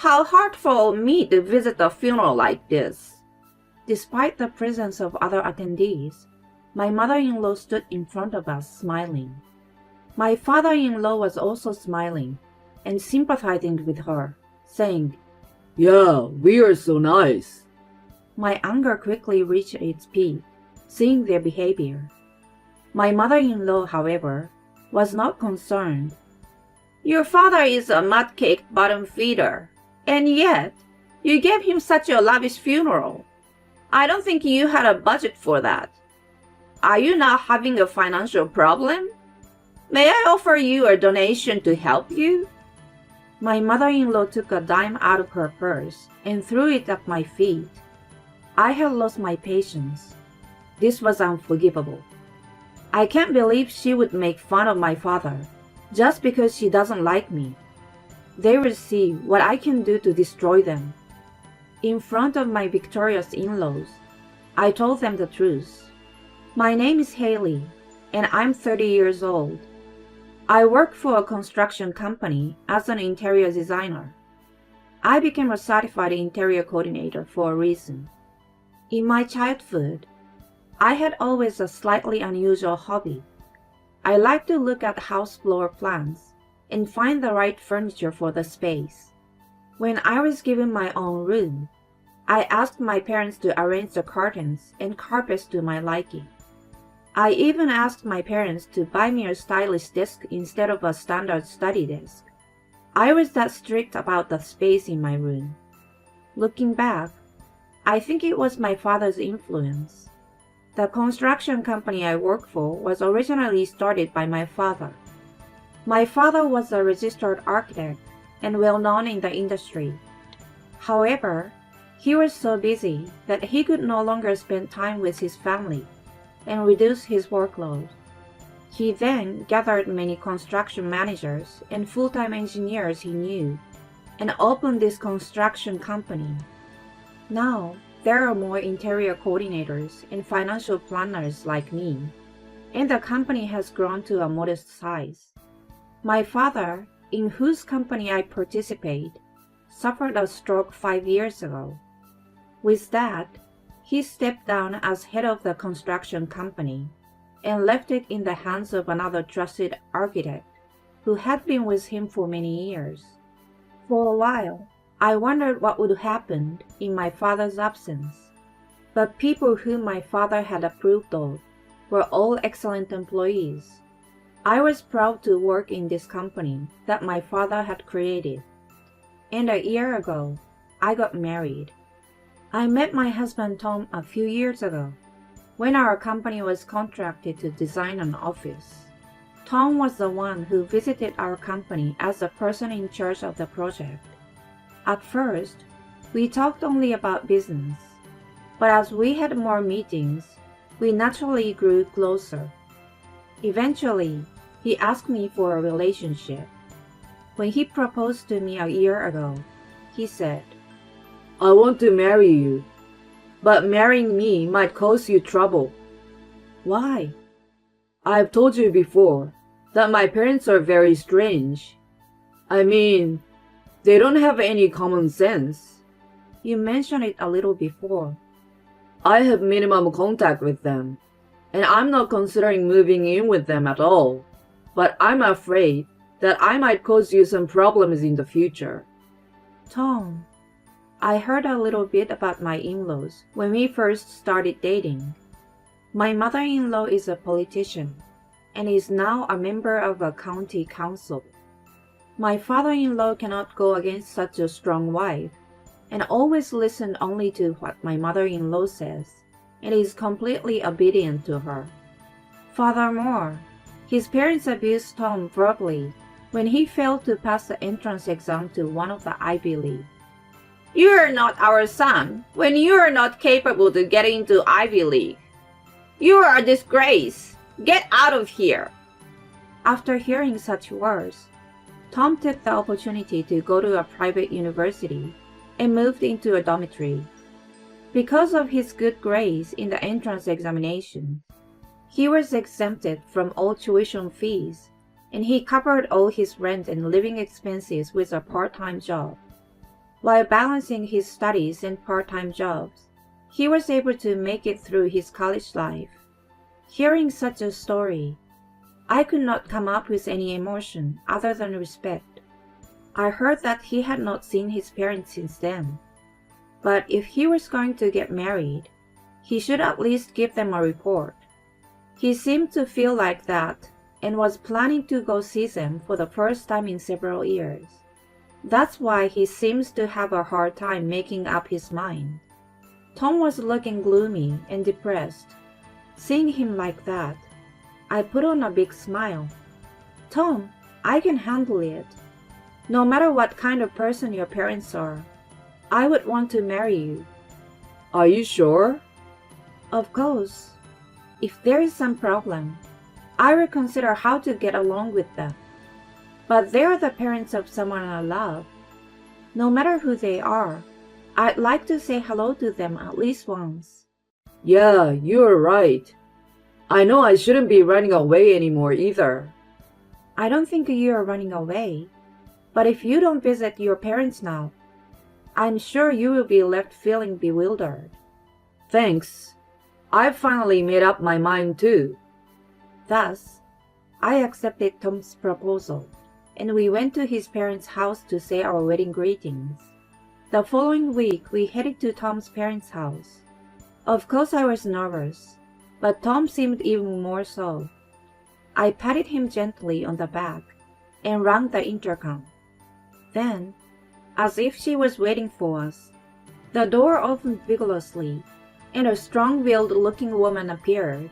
How heartful of me to visit a funeral like this. Despite the presence of other attendees, my mother-in-law stood in front of us smiling. My father-in-law was also smiling and sympathizing with her, saying, "Yeah, we are so nice." My anger quickly reached its peak, seeing their behavior. My mother-in-law, however, was not concerned. Your father is a mud-caked bottom feeder, and yet you gave him such a lavish funeral. I don't think you had a budget for that. Are you now having a financial problem? May I offer you a donation to help you? My mother-in-law took a dime out of her purse and threw it at my feet. I had lost my patience. This was unforgivable. I can't believe she would make fun of my father just because she doesn't like me. They will see what I can do to destroy them. In front of my victorious in-laws, I told them the truth. My name is Haley, and I'm 30 years old. I work for a construction company as an interior designer. I became a certified interior coordinator for a reason. In my childhood, I had always a slightly unusual hobby. I like to look at house floor plans and find the right furniture for the space. When I was given my own room, I asked my parents to arrange the curtains and carpets to my liking. I even asked my parents to buy me a stylish desk instead of a standard study desk. I was that strict about the space in my room. Looking back, I think it was my father's influence. The construction company I work for was originally started by my father. My father was a registered architect and well known in the industry. However, he was so busy that he could no longer spend time with his family and reduce his workload. He then gathered many construction managers and full-time engineers he knew and opened this construction company. Now, there are more interior coordinators and financial planners like me, and the company has grown to a modest size. My father, in whose company I participate, suffered a stroke 5 years ago. With that, he stepped down as head of the construction company and left it in the hands of another trusted architect who had been with him for many years. For a while, I wondered what would happen in my father's absence. But people whom my father had approved of were all excellent employees. I was proud to work in this company that my father had created. And a year ago, I got married. I met my husband Tom a few years ago, when our company was contracted to design an office. Tom was the one who visited our company as the person in charge of the project. At first, we talked only about business, but as we had more meetings, we naturally grew closer. Eventually, he asked me for a relationship. When he proposed to me a year ago, he said, "I want to marry you, but marrying me might cause you trouble." "Why?" "I've told you before that my parents are very strange. I mean, they don't have any common sense." "You mentioned it a little before." "I have minimum contact with them, and I'm not considering moving in with them at all, but I'm afraid that I might cause you some problems in the future." "Tom, I heard a little bit about my in-laws when we first started dating. My mother-in-law is a politician and is now a member of a county council. My father-in-law cannot go against such a strong wife and always listens only to what my mother-in-law says and is completely obedient to her. Furthermore, his parents abused Tom verbally when he failed to pass the entrance exam to one of the Ivy League. You are not our son when you are not capable to get into Ivy League. You are a disgrace. Get out of here." After hearing such words, Tom took the opportunity to go to a private university and moved into a dormitory. Because of his good grades in the entrance examination, he was exempted from all tuition fees, and he covered all his rent and living expenses with a part-time job. While balancing his studies and part-time jobs, he was able to make it through his college life. Hearing such a story, I could not come up with any emotion other than respect. I heard that he had not seen his parents since then. But if he was going to get married, he should at least give them a report. He seemed to feel like that and was planning to go see them for the first time in several years. That's why he seems to have a hard time making up his mind. Tom was looking gloomy and depressed. Seeing him like that, I put on a big smile. Tom, I can handle it. No matter what kind of person your parents are, I would want to marry you. Are you sure? Of course. If there is some problem, I will consider how to get along with them. But they are the parents of someone I love. No matter who they are, I'd like to say hello to them at least once. Yeah, you're right. I know I shouldn't be running away anymore either. I don't think you are running away. But if you don't visit your parents now, I'm sure you will be left feeling bewildered. Thanks. I've finally made up my mind too. Thus, I accepted Tom's proposal, and we went to his parents' house to say our wedding greetings. The following week, we headed to Tom's parents' house. Of course, I was nervous, but Tom seemed even more so. I patted him gently on the back and rang the intercom. Then, as if she was waiting for us, the door opened vigorously, and a strong-willed-looking woman appeared.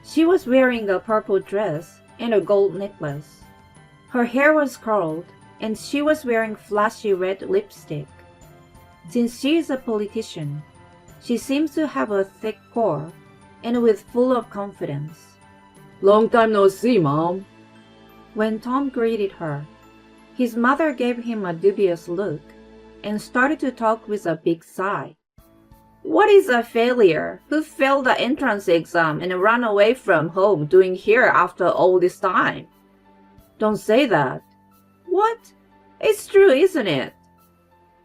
She was wearing a purple dress and a gold necklace. Her hair was curled, and she was wearing flashy red lipstick. Since she is a politician, she seems to have a thick core and with full of confidence. Long time no see, Mom. When Tom greeted her, his mother gave him a dubious look and started to talk with a big sigh. What is a failure who failed the entrance exam and ran away from home doing here after all this time? Don't say that. What? It's true, isn't it?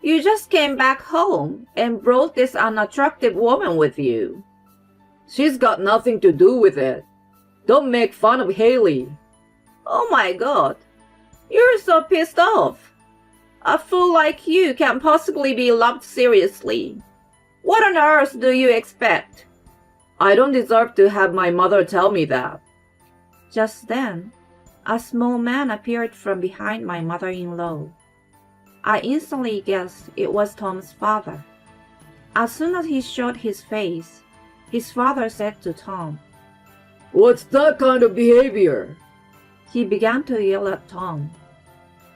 You just came back home and brought this unattractive woman with you. She's got nothing to do with it. Don't make fun of Haley. Oh my God. You're so pissed off. A fool like you can't possibly be loved seriously. What on earth do you expect? I don't deserve to have my mother tell me that. Just then, a small man appeared from behind my mother-in-law. I instantly guessed it was Tom's father. As soon as he showed his face, his father said to Tom, What's that kind of behavior? He began to yell at Tom.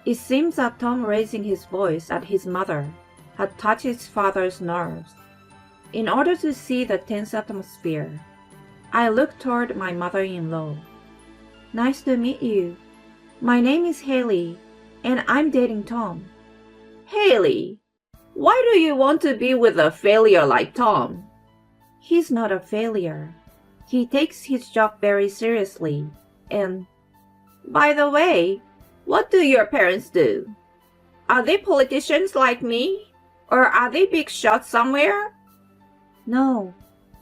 It seems that Tom raising his voice at his mother had touched his father's nerves. In order to see the tense atmosphere, I looked toward my mother-in-law. Nice to meet you. My name is Haley, and I'm dating Tom. Haley, why do you want to be with a failure like Tom? He's not a failure. He takes his job very seriously, and... By the way, what do your parents do? Are they politicians like me? Or are they big shots somewhere? No,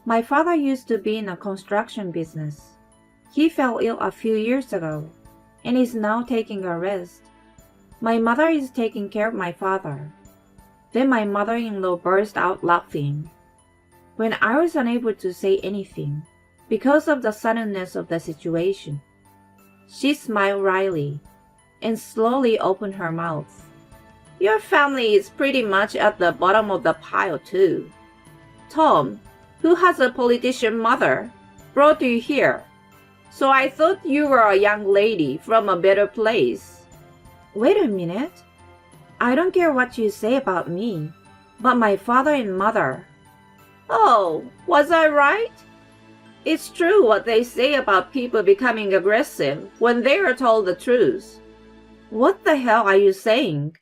my father used to be in a construction business. He fell ill a few years ago, and is now taking a rest. My mother is taking care of my father. Then my mother-in-law burst out laughing. When I was unable to say anything, because of the suddenness of the situation, she smiled wryly, and slowly opened her mouth. Your family is pretty much at the bottom of the pile too. Tom, who has a politician mother, brought you here. So I thought you were a young lady from a better place. Wait a minute. I don't care what you say about me, but my father and mother. Oh, was I right? It's true what they say about people becoming aggressive when they are told the truth. What the hell are you saying?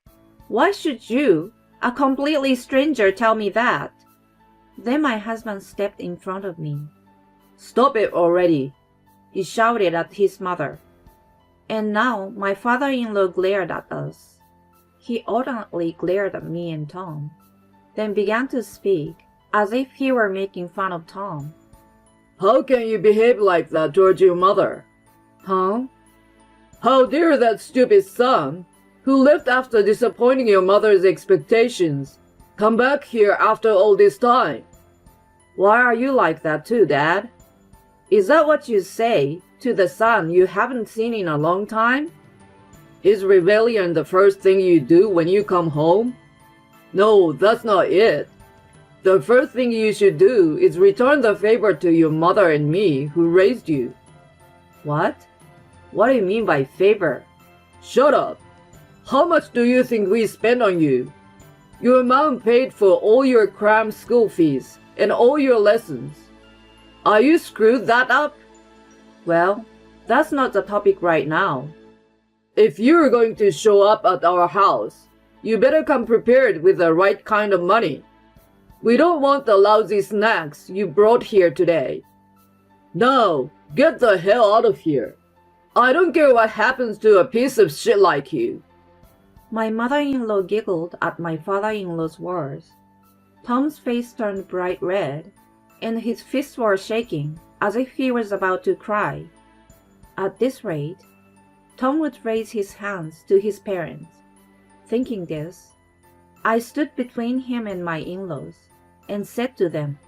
Why should you, a completely stranger, tell me that? Then my husband stepped in front of me. Stop it already, he shouted at his mother. And now my father-in-law glared at us. He alternately glared at me and Tom, then began to speak as if he were making fun of Tom. How can you behave like that towards your mother? Huh? How dare that stupid son, who left after disappointing your mother's expectations, come back here after all this time? Why are you like that too, Dad? Is that what you say to the son you haven't seen in a long time? Is rebellion the first thing you do when you come home? No, that's not it. The first thing you should do is return the favor to your mother and me who raised you. What? What do you mean by favor? Shut up! How much do you think we spend on you? Your mom paid for all your cram school fees and all your lessons. Are you screwed that up? Well, that's not the topic right now. If you're going to show up at our house, you better come prepared with the right kind of money. We don't want the lousy snacks you brought here today. Now, get the hell out of here. I don't care what happens to a piece of shit like you. My mother-in-law giggled at my father-in-law's words. Tom's face turned bright red, and his fists were shaking as if he was about to cry. At this rate, Tom would raise his hands to his parents. Thinking this, I stood between him and my in-laws and said to them,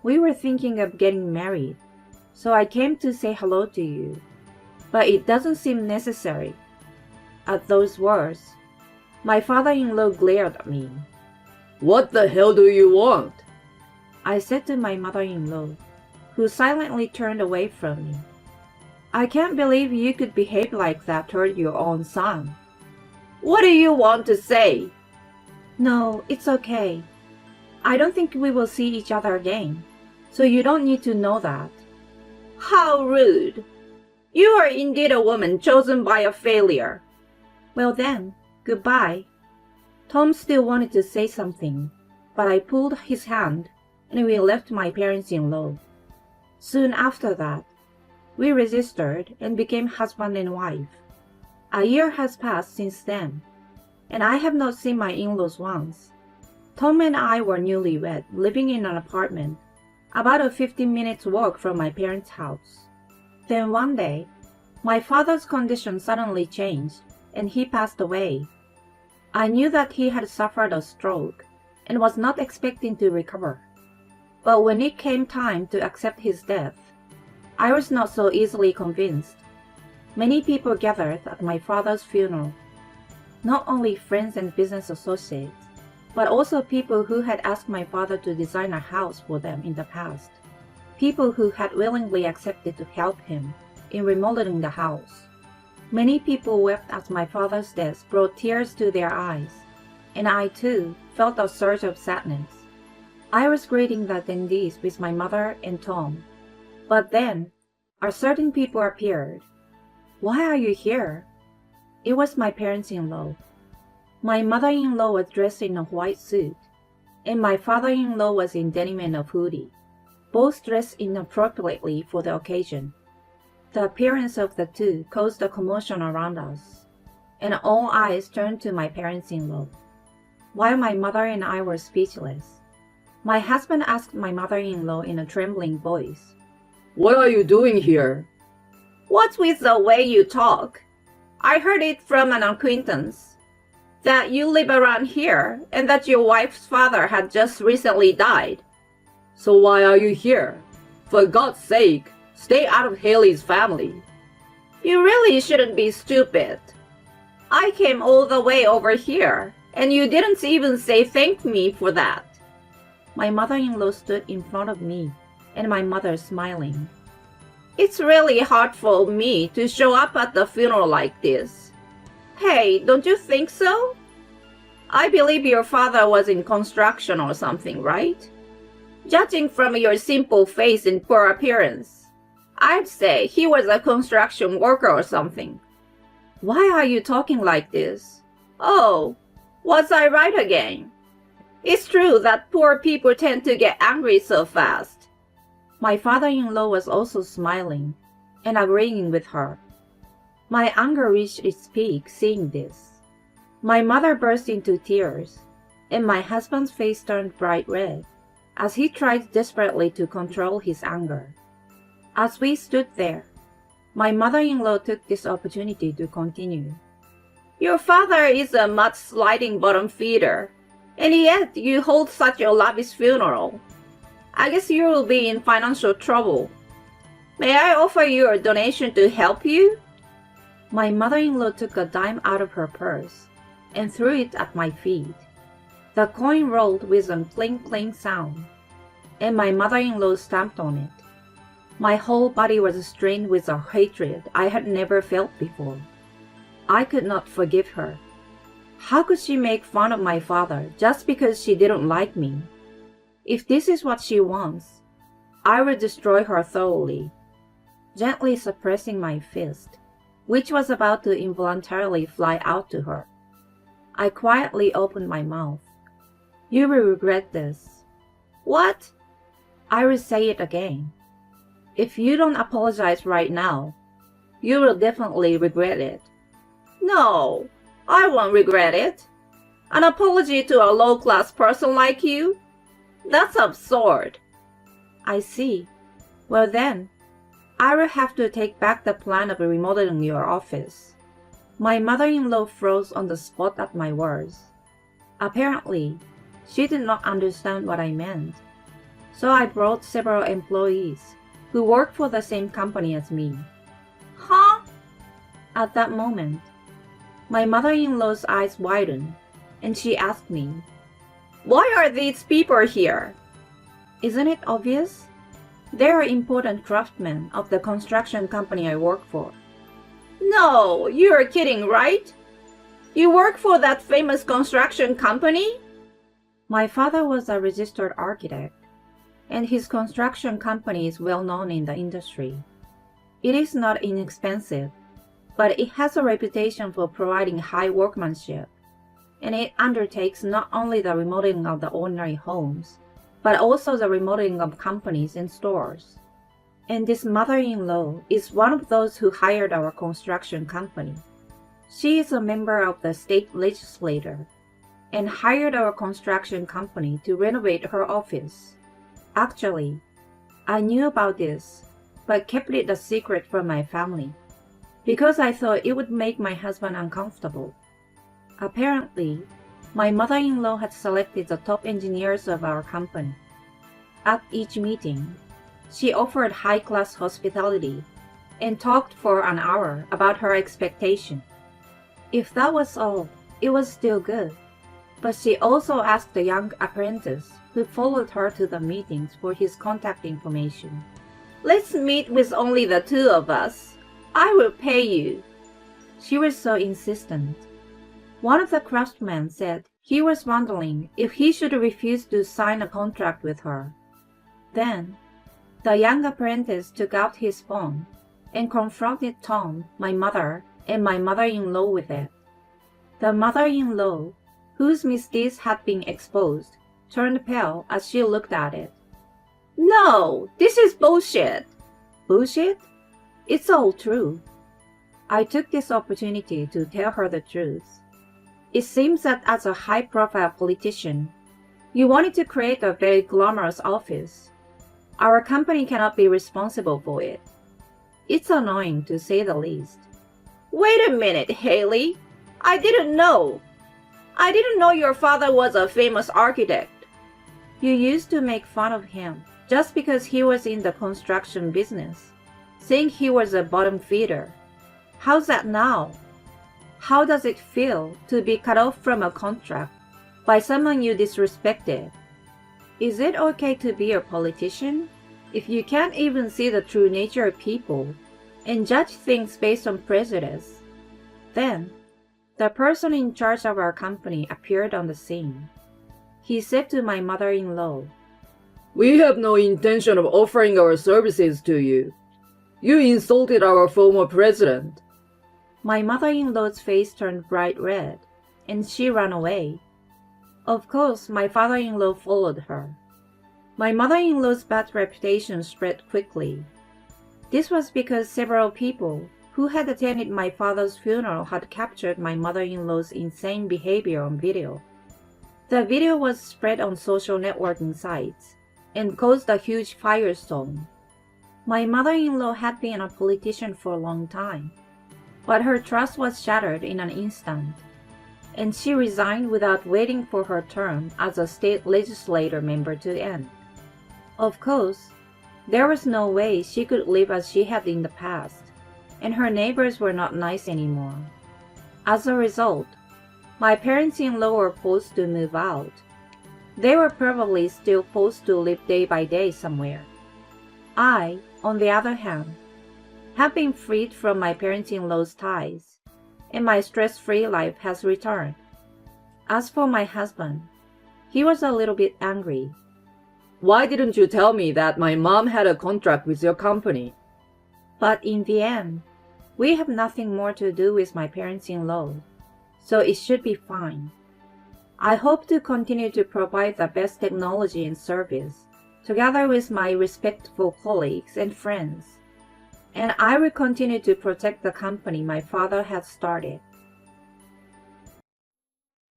"We were thinking of getting married, so I came to say hello to you, but it doesn't seem necessary." At those words, my father-in-law glared at me. What the hell do you want? I said to my mother-in-law, who silently turned away from me. I can't believe you could behave like that toward your own son. What do you want to say? No, it's okay. I don't think we will see each other again, so you don't need to know that. How rude! You are indeed a woman chosen by a failure. Well then, goodbye. Tom still wanted to say something, but I pulled his hand and we left my parents-in-law. Soon after that, we registered and became husband and wife. A year has passed since then, and I have not seen my in-laws once. Tom and I were newlywed, living in an apartment, about a 15-minute walk from my parents' house. Then one day, my father's condition suddenly changed, and he passed away. I knew that he had suffered a stroke and was not expecting to recover. But when it came time to accept his death, I was not so easily convinced. Many people gathered at my father's funeral. Not only friends and business associates, but also people who had asked my father to design a house for them in the past. People who had willingly accepted to help him in remodeling the house. Many people wept as my father's death brought tears to their eyes, and I too felt a surge of sadness. I was greeting the attendees with my mother and Tom, but then a certain people appeared. Why are you here? It was my parents-in-law. My mother-in-law was dressed in a white suit, and my father-in-law was in denim and a hoodie, both dressed inappropriately for the occasion. The appearance of the two caused a commotion around us, and all eyes turned to my parents-in-law. While my mother and I were speechless, my husband asked my mother-in-law in a trembling voice, "What are you doing here?" "What's with the way you talk? I heard it from an acquaintance that you live around here and that your wife's father had just recently died." So why are you here? For God's sake, stay out of Haley's family. You really shouldn't be stupid. I came all the way over here, and you didn't even say thank me for that. My mother-in-law stood in front of me, and my mother smiling. It's really hard for me to show up at the funeral like this. Hey, don't you think so? I believe your father was in construction or something, right? Judging from your simple face and poor appearance, I'd say he was a construction worker or something. Why are you talking like this? Oh, was I right again? It's true that poor people tend to get angry so fast. My father-in-law was also smiling and agreeing with her. My anger reached its peak seeing this. My mother burst into tears, and my husband's face turned bright red as he tried desperately to control his anger. As we stood there, my mother-in-law took this opportunity to continue. Your father is a mud-sliding bottom feeder, and yet you hold such a lavish funeral. I guess you will be in financial trouble. May I offer you a donation to help you? My mother-in-law took a dime out of her purse and threw it at my feet. The coin rolled with a clink-clink sound, and my mother-in-law stamped on it. My whole body was strained with a hatred I had never felt before. I could not forgive her. How could she make fun of my father just because she didn't like me? If this is what she wants, I will destroy her thoroughly. Gently suppressing my fist, which was about to involuntarily fly out to her, I quietly opened my mouth. You will regret this. What? I will say it again. If you don't apologize right now, you will definitely regret it. No, I won't regret it. An apology to a low-class person like you? That's absurd. I see. Well then, I will have to take back the plan of remodeling your office. My mother-in-law froze on the spot at my words. Apparently, she did not understand what I meant. So I brought several employees who work for the same company as me. Huh? At that moment, my mother-in-law's eyes widened, and she asked me, Why are these people here? Isn't it obvious? They are important craftsmen of the construction company I work for. No, you're kidding, right? You work for that famous construction company? My father was a registered architect, and his construction company is well known in the industry. It is not inexpensive, but it has a reputation for providing high workmanship, and it undertakes not only the remodeling of the ordinary homes, but also the remodeling of companies and stores. And this mother-in-law is one of those who hired our construction company. She is a member of the state legislature and hired our construction company to renovate her office. Actually, I knew about this, but kept it a secret from my family, because I thought it would make my husband uncomfortable. Apparently, my mother-in-law had selected the top engineers of our company. At each meeting, she offered high-class hospitality and talked for an hour about her expectation. If that was all, it was still good. But she also asked the young apprentice who followed her to the meetings for his contact information. Let's meet with only the two of us. I will pay you. She was so insistent. One of the craftsmen said he was wondering if he should refuse to sign a contract with her. Then, the young apprentice took out his phone and confronted Tom, my mother, and my mother-in-law with it. The mother-in-law, whose misdeeds had been exposed, turned pale as she looked at it. No, this is bullshit. Bullshit? It's all true. I took this opportunity to tell her the truth. It seems that as a high-profile politician, you wanted to create a very glamorous office. Our company cannot be responsible for it. It's annoying, to say the least. Wait a minute, Haley. I didn't know. I didn't know your father was a famous architect. You used to make fun of him just because he was in the construction business, saying he was a bottom feeder. How's that now? How does it feel to be cut off from a contract by someone you disrespected? Is it okay to be a politician if you can't even see the true nature of people and judge things based on prejudice? Then, the person in charge of our company appeared on the scene. He said to my mother-in-law, We have no intention of offering our services to you. You insulted our former president. My mother-in-law's face turned bright red, and she ran away. Of course, my father-in-law followed her. My mother-in-law's bad reputation spread quickly. This was because several people who had attended my father's funeral had captured my mother-in-law's insane behavior on video. The video was spread on social networking sites and caused a huge firestorm. My mother-in-law had been a politician for a long time, but her trust was shattered in an instant, and she resigned without waiting for her term as a state legislature member to end. Of course, there was no way she could live as she had in the past, and her neighbors were not nice anymore. As a result, my parents-in-law were forced to move out. They were probably still forced to live day by day somewhere. I, on the other hand, have been freed from my parents-in-law's ties, and my stress-free life has returned. As for my husband, he was a little bit angry. Why didn't you tell me that my mom had a contract with your company? But in the end, we have nothing more to do with my parents-in-law, so it should be fine. I hope to continue to provide the best technology and service, together with my respectful colleagues and friends, and I will continue to protect the company my father had started.